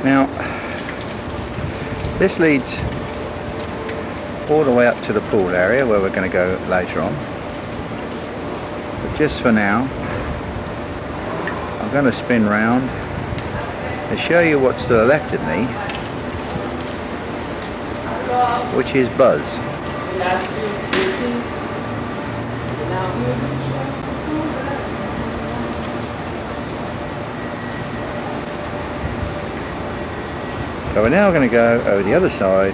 Now, this leads all the way up to the pool area where we're going to go later on. But just for now, I'm going to spin round and show you what's to the left of me, which is Buzz. So we're now going to go over the other side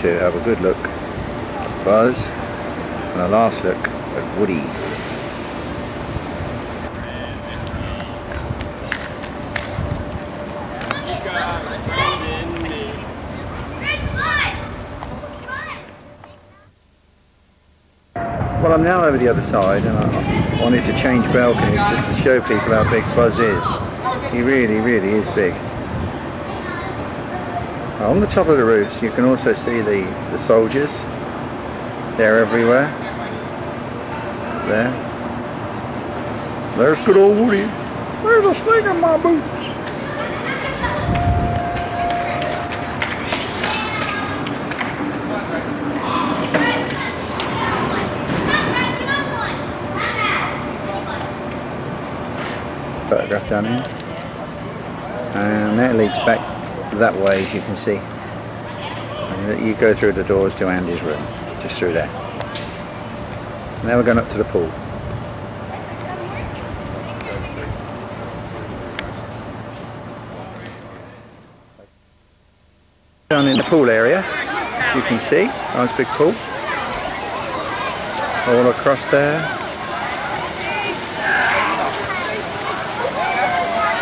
to have a good look at Buzz and a last look at Woody. Well, I'm now over the other side and I wanted to change balconies just to show people how big Buzz is. He really is big. On the top of the roofs you can also see the soldiers. They're everywhere. There. There's good old Woody. There's a snake in my boots. Photograph down here. And that leads back that way, as you can see. And you go through the doors to Andy's room, just through there. Now we're going up to the pool. Down in the pool area, you can see, nice big pool. All across there.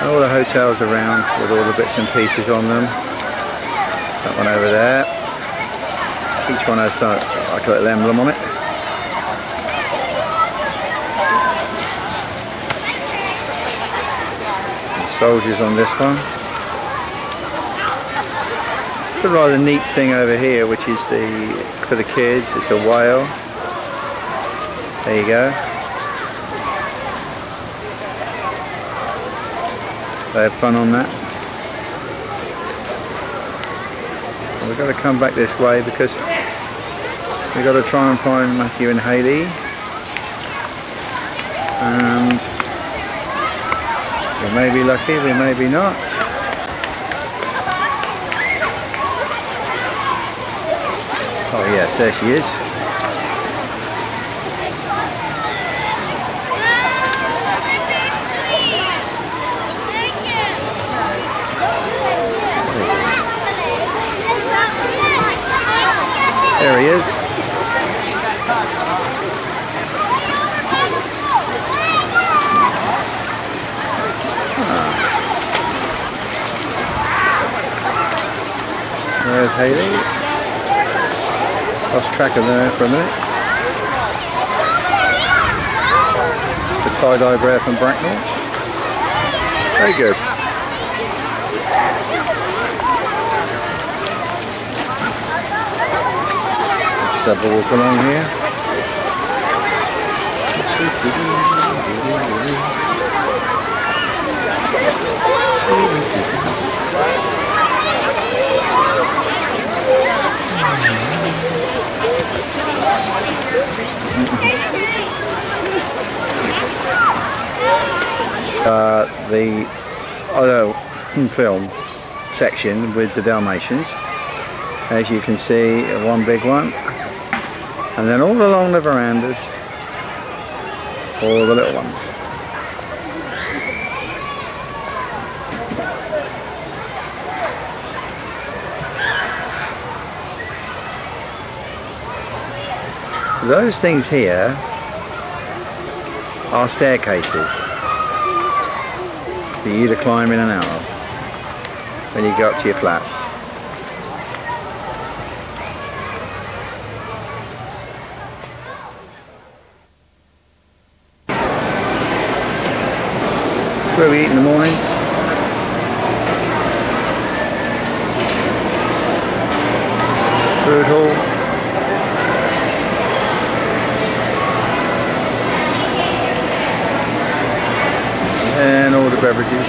All the hotels around with all the bits and pieces on them. That one over there. Each one has like a little emblem on it. Soldiers on this one. It's a rather neat thing over here, which is for the kids. It's a whale. There you go. They had fun on that. And we've got to come back this way because we've got to try and find Matthew and Hayley. And we may be lucky, we may be not. Oh yes, there she is. There he is. There's Hayley. Lost track of her for a minute. The tie-dye bra from Bracknell. Very good. Have a walk along here. The other film section with the Dalmatians, as you can see, one big one. And then all along the verandas, all the little ones. Those things here are staircases for you to climb in and out of when you go up to your flats. Where we eat in the mornings. Food hall. And all the beverages.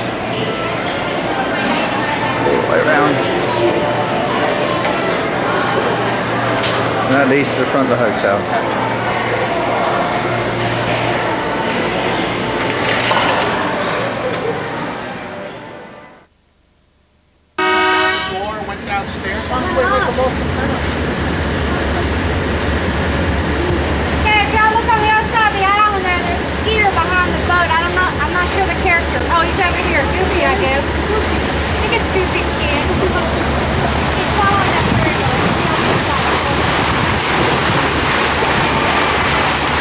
Way around. And that leads to the front of the hotel. Went downstairs. On his way to make the most of it. Hey, if y'all look on the other side of the island there's a skier behind the boat. I'm not sure the character. Oh, he's over here. Goofy, I guess. I think it's Goofy skiing. He's following that trail.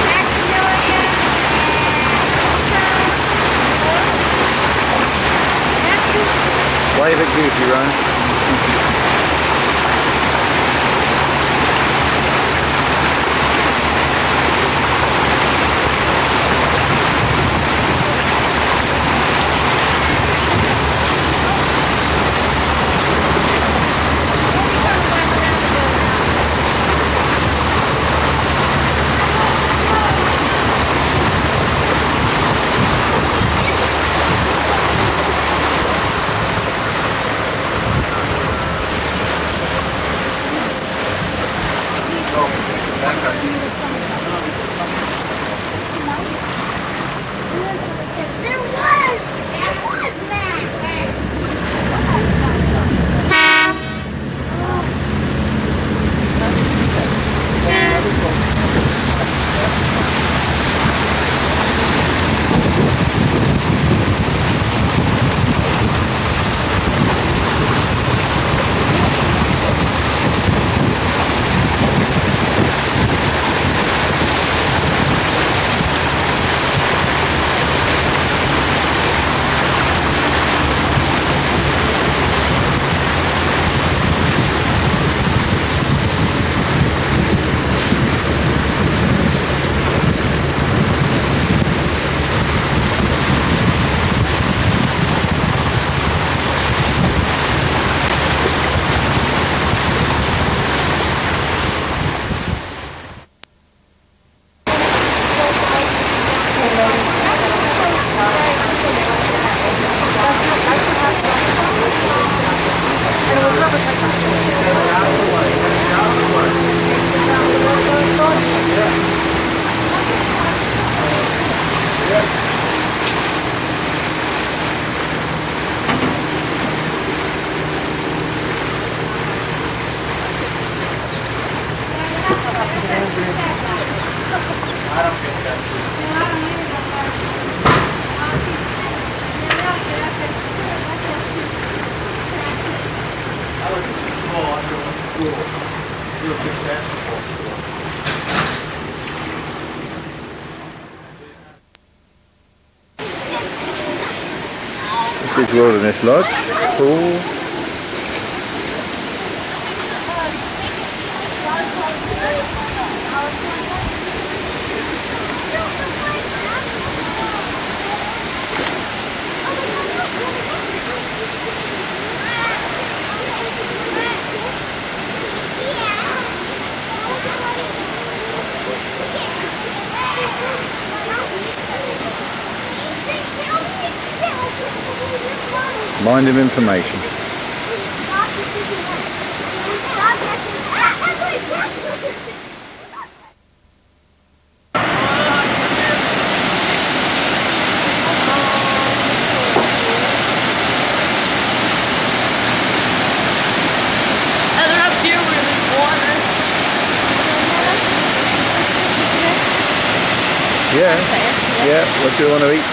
Maximilian. That's Goofy. Wave at Goofy, Ryan. This is Wilderness Lodge, pool. Mind of information. Yeah, what do you want to eat?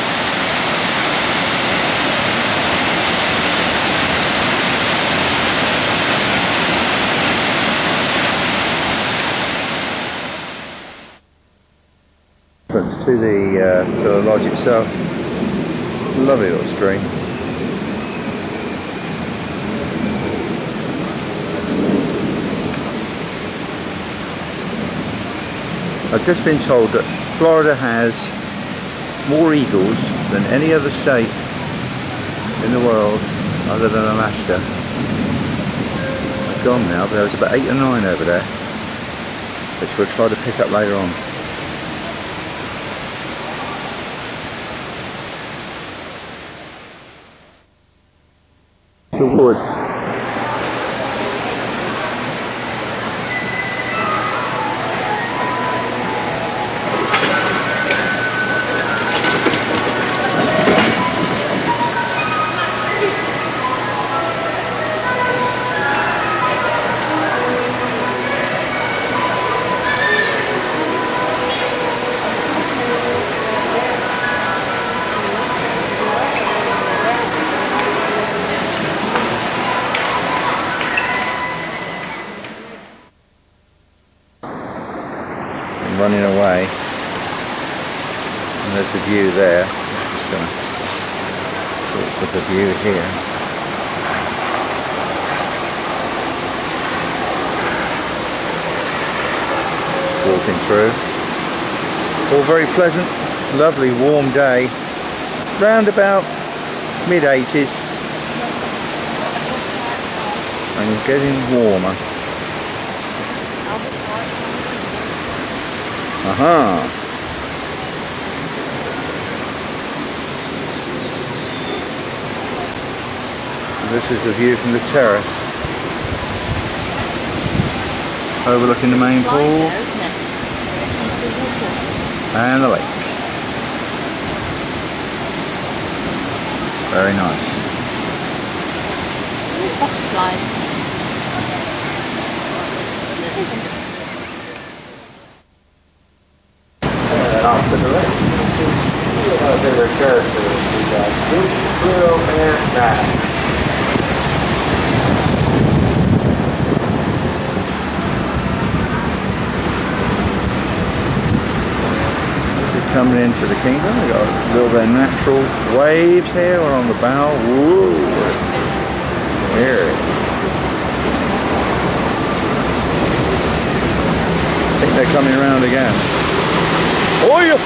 To the lodge itself. Lovely little stream. I've just been told that Florida has more eagles than any other state in the world other than Alaska. They're gone now, but there was about 8 or 9 over there, which we'll try to pick up later on. The wood running away. And there's the view there. I'm just going to talk with the view here. Just walking through. All very pleasant, lovely warm day. Round about mid-80s. And getting warmer. Aha! This is the view from the terrace. Overlooking the main pool and the lake. Very nice. There's butterflies. Off to the left. My favorite character is you guys. Blue and Matt. This is coming into the kingdom. We've got a little bit of natural waves here. We're on the bow. Woo! Here. I think they're coming around again. Oh, yeah, the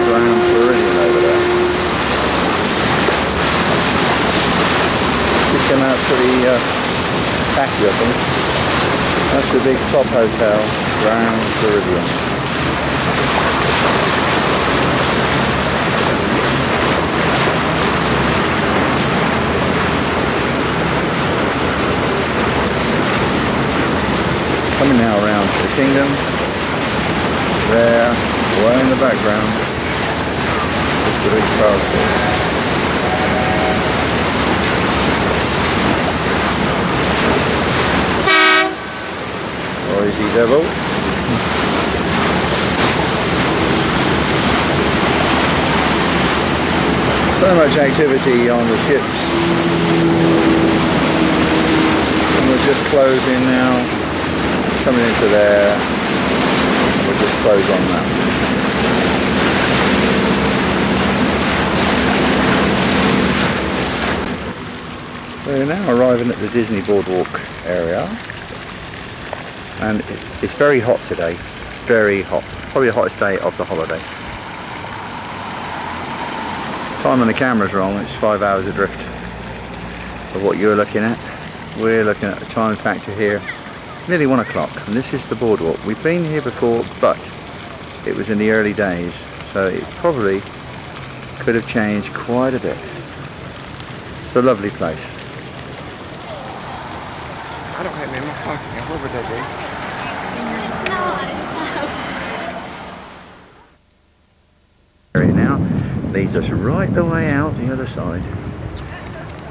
ground Floridian over there. Just come out to the patio, I think. That's the big top hotel, Grand Floridian. Coming now around to the kingdom. There, way in the background, is the big castle. Noisy devil. So much activity on the ships. And we're just closing now. Coming into there. We'll just close on that. We're now arriving at the Disney Boardwalk area. And it's very hot today, very hot. Probably the hottest day of the holiday. Time on the camera's wrong, it's 5 hours adrift of what you're looking at. We're looking at the time factor here, nearly 1 o'clock, and this is the boardwalk. We've been here before, but it was in the early days, so it probably could have changed quite a bit. It's a lovely place. I don't have any more pocket. Where would that be? Area now leads us right the way out the other side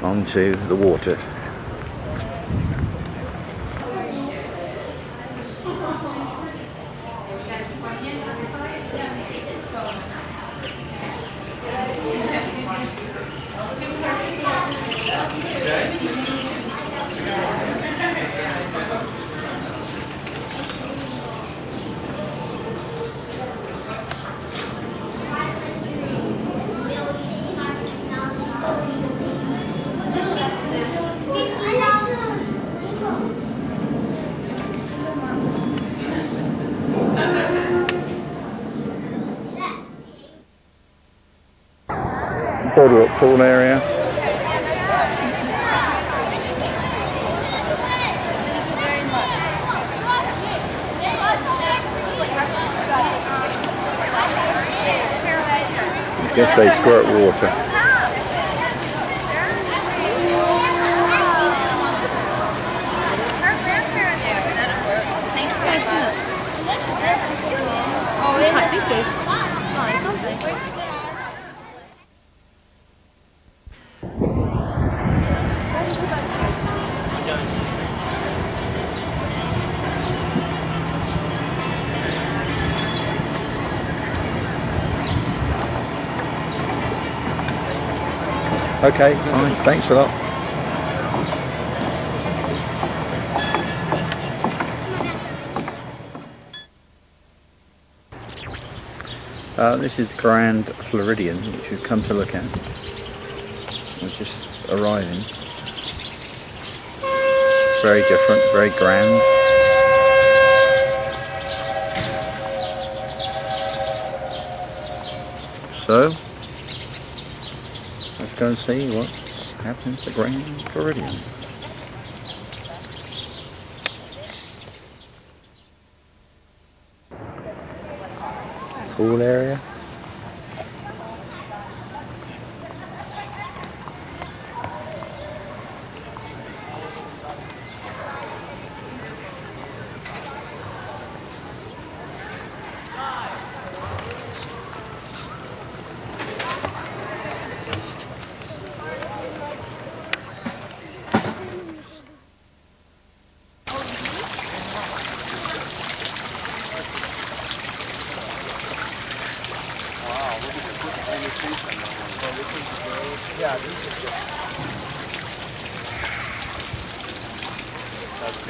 onto the water. Boardwalk pool area. I guess they squirt water. Oh, they might be good slides, aren't they? Okay, fine. Thanks a lot. This is the Grand Floridian, which we've come to look at. We're just arriving. Very different, very grand. So, let's go and see what's happening to the Grand Floridian. Pool area. Yeah, these are good.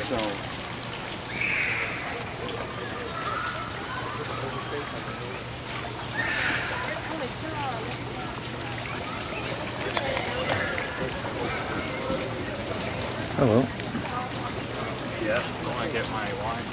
So. Oh well. Yeah, I want to get my wine.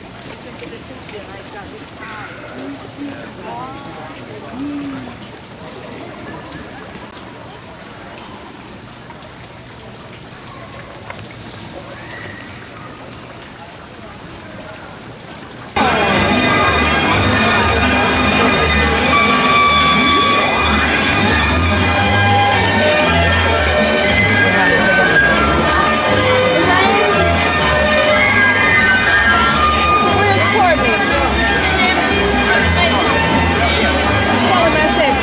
Tell him I said,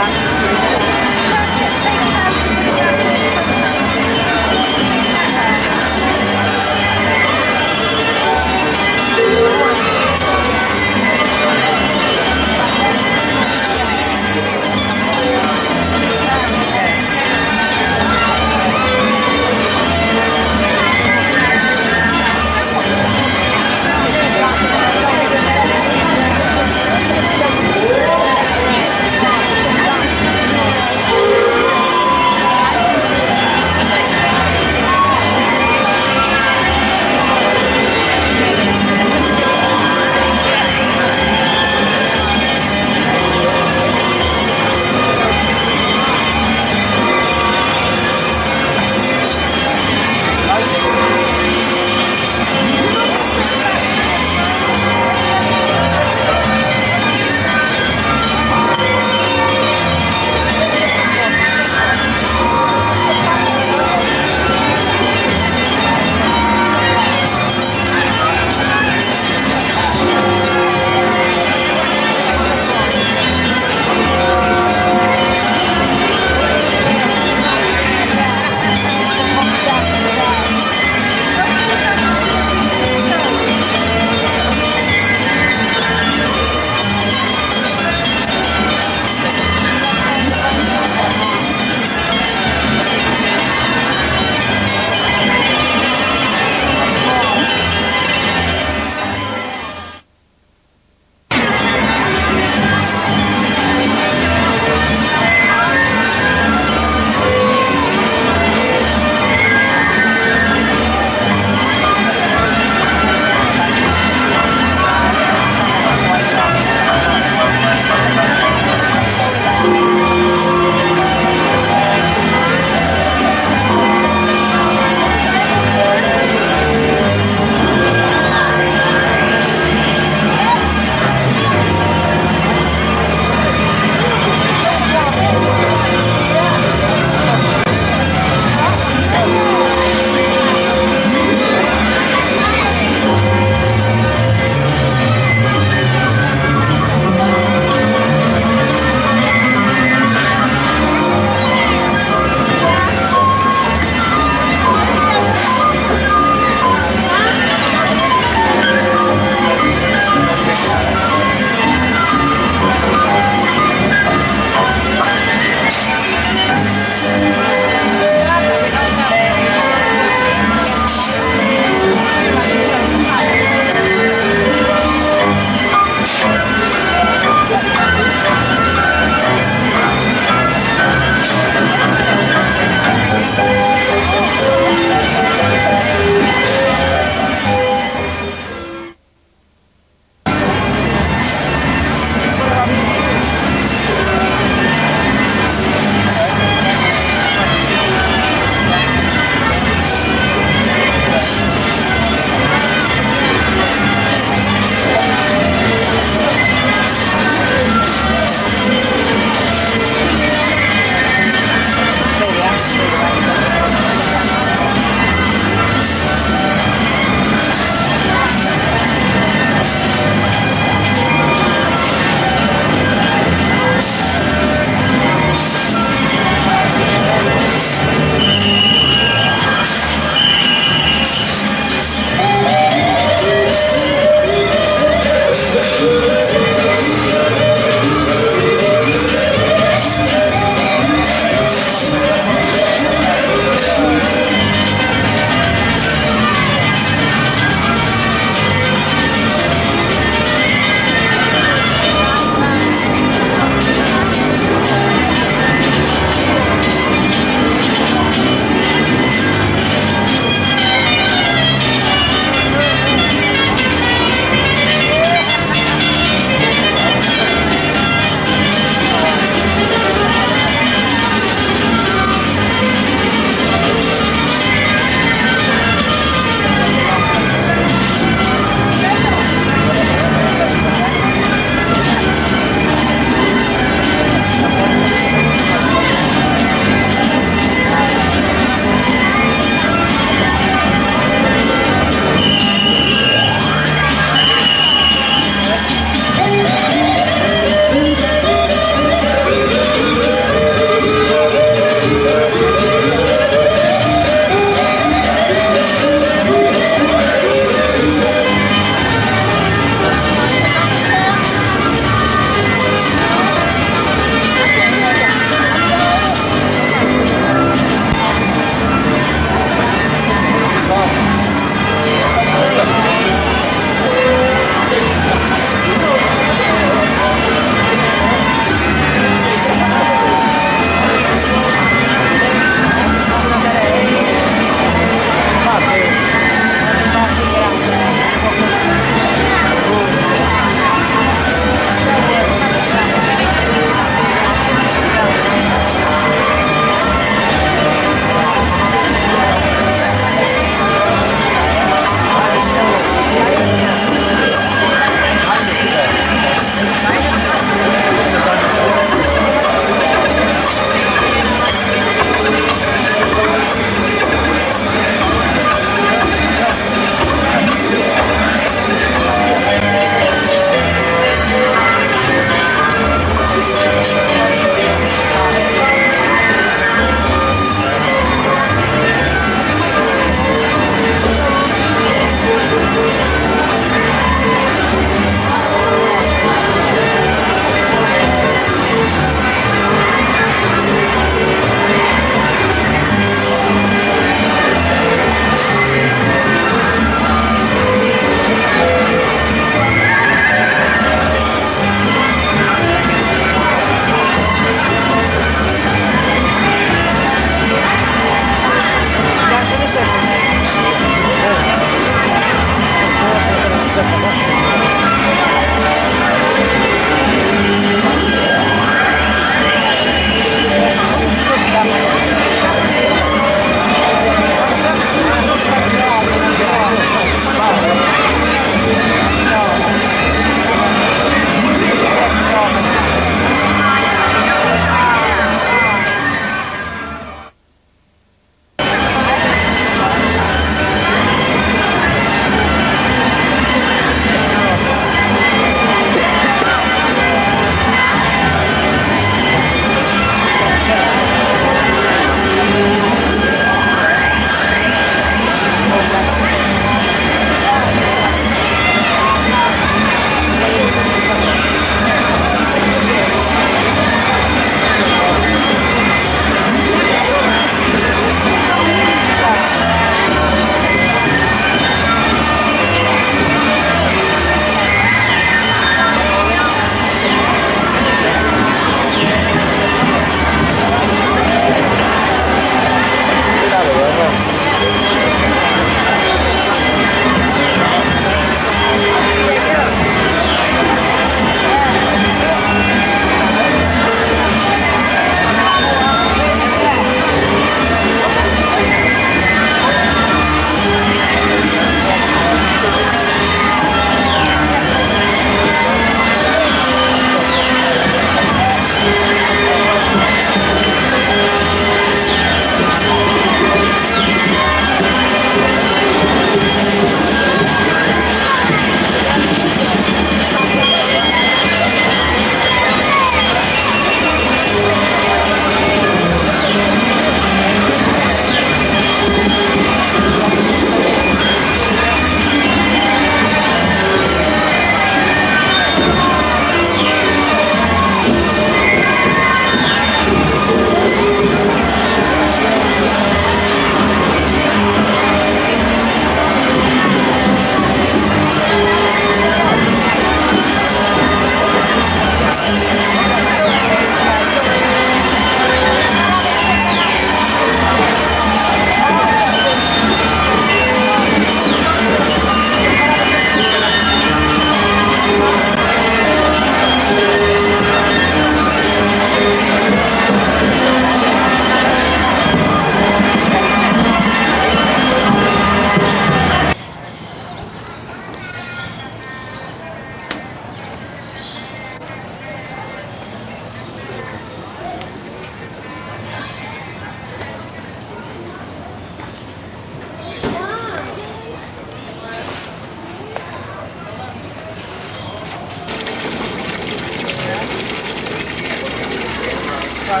It's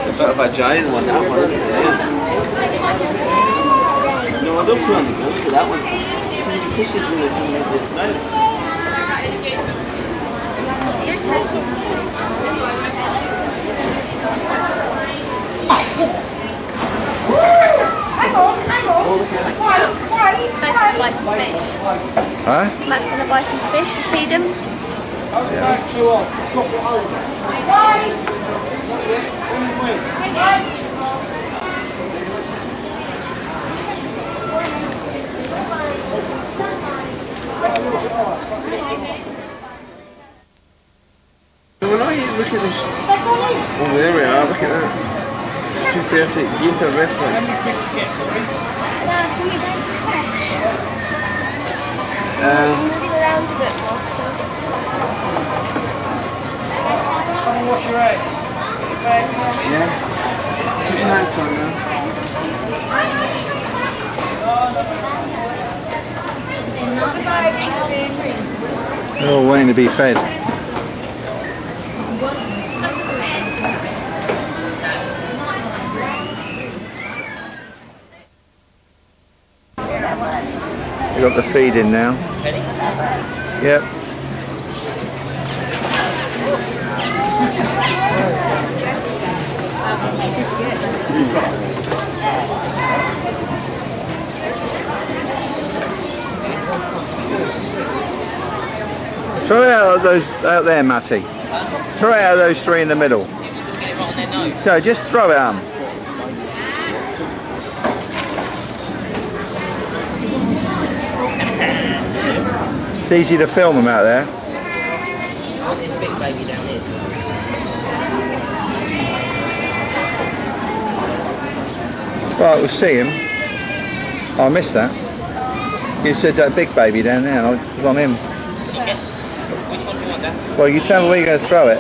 a bit of a giant one, that one, isn't it? No, I don't put on the go. Look at that one. So the fish is really coming out of its mouth. Matt's gonna buy some fish. Huh? Matt's gonna buy some fish and feed him. No, we're not even looking at this. Oh, there we are, look at that. 2:30, Gator Wrestling. Wash your eggs. Yeah. Keep your hands on now. They're all waiting to be fed. We've got the feed in now. Yep. Throw it out of those out there, Matty. Throw it out of those three in the middle. So just throw it at 'em. It's easy to film them out there. Right, we'll see him. Oh, I missed that. You said that big baby down there, and I was on him. Well, you tell me where you're going to throw it.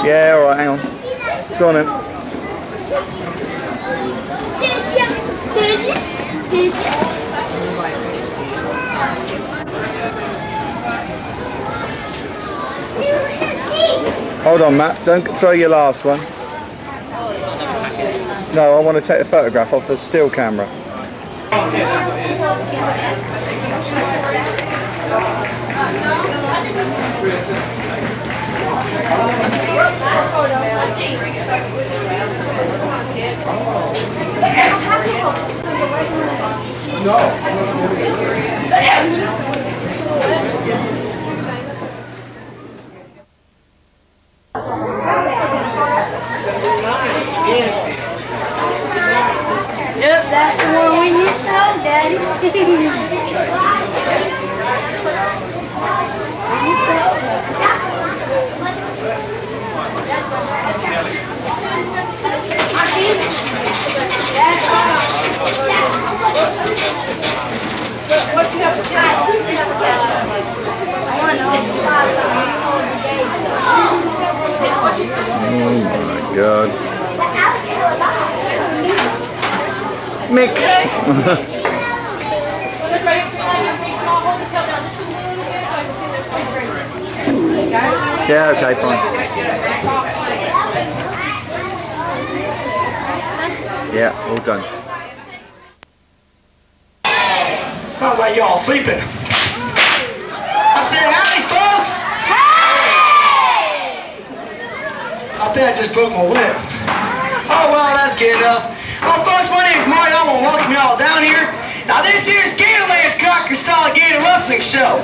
Yeah, alright, hang on. Go on then. Hold on, Matt, don't throw your last one. No, I want to take a photograph off the still camera. Yep, that's the one we used to hold, Daddy. Oh my God. Mixed. Yeah, okay, fine. Yeah, all done. Sounds like y'all sleeping. I said, howdy, folks! I think I just broke my whip. Oh, well, that's good enough. Well, folks, my name's Marty. I want to welcome y'all down here. Now, this here's Gatorland's Cracker Style Gator Wrestling Show.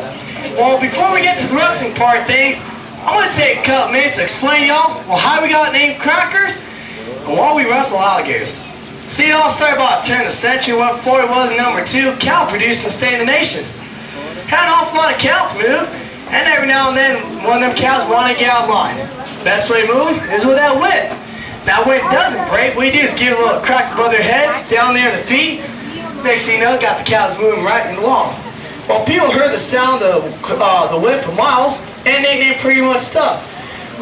Well, before we get to the wrestling part of things, I'm going to take a couple minutes to explain y'all how we got named Crackers and why we wrestle alligators. See, it all started about the turn of the century when Florida was number 2 cow producing state in the nation. Had an awful lot of cows to move, and every now and then one of them cows wanted to get out of line. Best way to move is with that whip. Now when it doesn't break, what you do is give it a little crack above their heads, down there in the feet. Next thing you know, got the cows moving right along. Well, people heard the sound of the whip for miles, and they named pretty much stuff.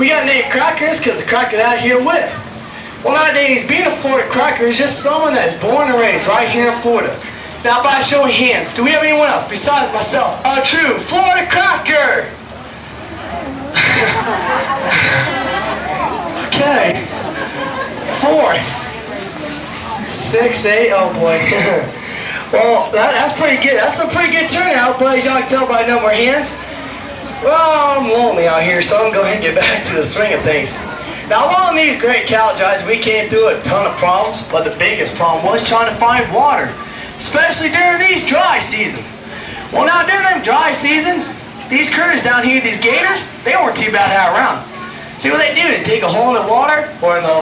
We got named Crackers because the cracker out here whip. Well, nowadays, being a Florida cracker is just someone that's born and raised right here in Florida. Now, by showing hands, do we have anyone else besides myself? A true Florida cracker! Okay. 4, 6, 8, oh boy. Well, that's pretty good. That's a pretty good turnout, but as y'all can tell by the number of hands, well, I'm lonely out here, so I'm going to go ahead and get back to the swing of things. Now, along these great cattle drives, we came through a ton of problems, but the biggest problem was trying to find water, especially during these dry seasons. Well, now, during them dry seasons, these critters down here, these gators, they weren't too bad to have around. See, what they do is dig a hole in the water, or in the